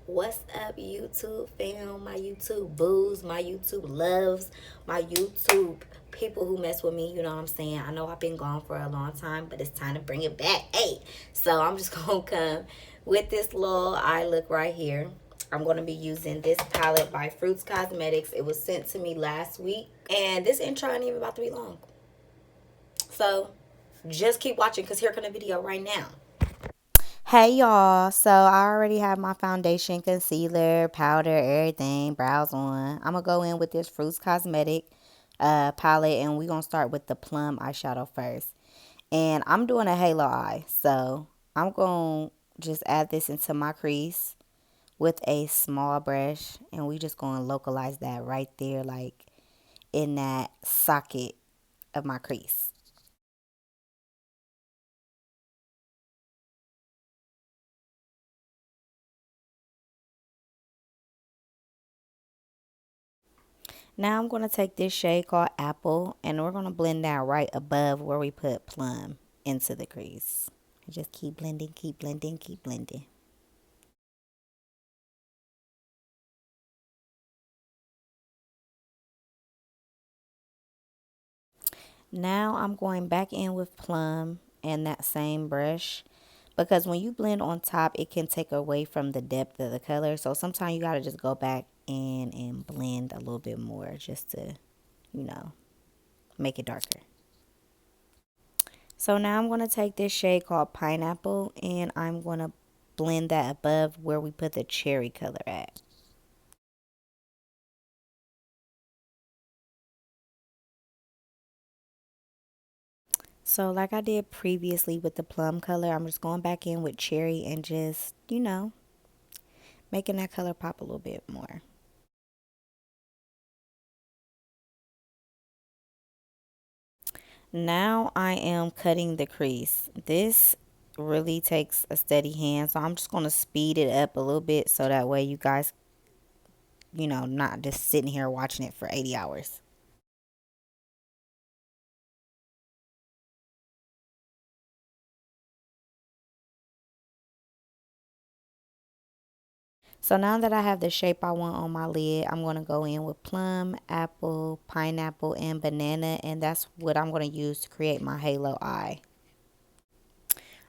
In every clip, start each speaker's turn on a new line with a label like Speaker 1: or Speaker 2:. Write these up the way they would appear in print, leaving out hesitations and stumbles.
Speaker 1: What's up, YouTube fam, my YouTube boos, my YouTube loves, my YouTube people who mess with me? You know what I'm saying? I know I've been gone for a long time, but it's time to bring it back. Hey, so I'm just gonna come with this little eye look right here. I'm gonna be using this palette by Fruits Cosmetics. It was sent to me last week, and this intro ain't even about to be long. So just keep watching, because here comes the video right now. Hey y'all, so I already have my foundation, concealer, powder, everything, brows on. I'm gonna go in with this Fruits Cosmetic palette, and we're gonna start with the plum eyeshadow first. And I'm doing a halo eye, so I'm gonna just add this into my crease with a small brush, and we just gonna localize that right there, like in that socket of my crease. Now I'm going to take this shade called Apple, and we're going to blend that right above where we put plum into the crease. Just keep blending, keep blending, keep blending. Now I'm going back in with plum and that same brush, because when you blend on top, it can take away from the depth of the color. So sometimes you got to just go back in and blend a little bit more just to, you know, make it darker. So now I'm going to take this shade called Pineapple, and I'm going to blend that above where we put the cherry color at. So like I did previously with the plum color, I'm just going back in with cherry and just, making that color pop a little bit more. Now I am cutting the crease. This really takes a steady hand, so I'm just going to speed it up a little bit so that way you guys, not just sitting here watching it for 80 hours. So now that I have the shape I want on my lid, I'm going to go in with plum, apple, pineapple, and banana. And that's what I'm going to use to create my halo eye.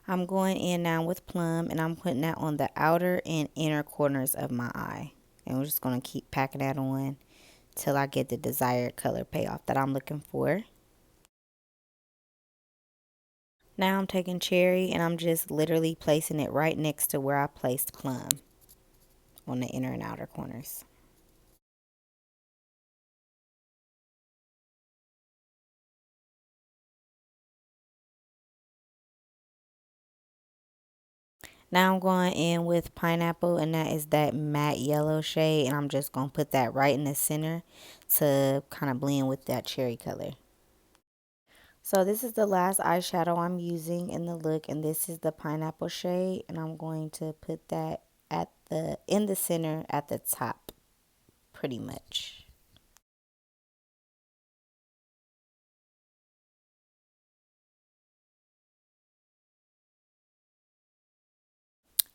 Speaker 1: I'm going in now with plum, and I'm putting that on the outer and inner corners of my eye. And we're just going to keep packing that on till I get the desired color payoff that I'm looking for. Now I'm taking cherry, and I'm just literally placing it right next to where I placed plum on the inner and outer corners. Now I'm going in with pineapple, and that is that matte yellow shade, and I'm just going to put that right in the center to kind of blend with that cherry color. So this is the last eyeshadow I'm using in the look, and this is the pineapple shade, and I'm going to put that in the center at the top pretty much.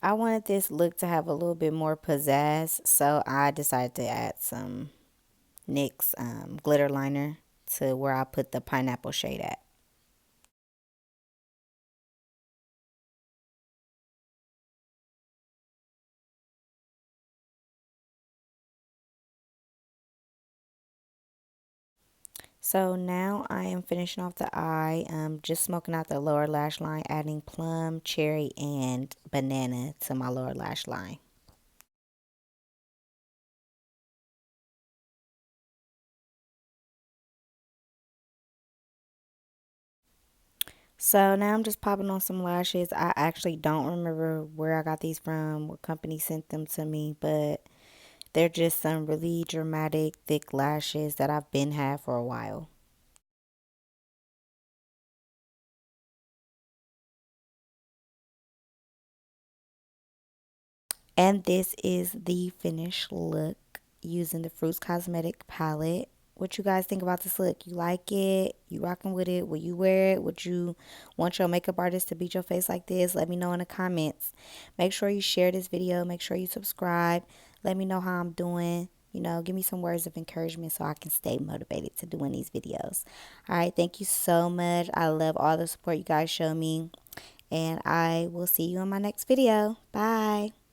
Speaker 1: I wanted this look to have a little bit more pizzazz, so I decided to add some NYX glitter liner to where I put the pineapple shade at. So now I am finishing off the eye, just smoking out the lower lash line, adding plum, cherry, and banana to my lower lash line. So now I'm just popping on some lashes. I actually don't remember where I got these from, what company sent them to me, but they're just some really dramatic, thick lashes that I've been had for a while. And this is the finished look using the Fruits Cosmetic palette. what you guys think about this look. You like it? You rocking with it? Will you wear it? Would you want your makeup artist to beat your face like this? Let me know in the comments. Make sure you share this video. Make sure you subscribe. Let me know how I'm doing. You know, give me some words of encouragement so I can stay motivated to doing these videos. All right, thank you so much. I love all the support you guys show me. And I will see you in my next video. Bye.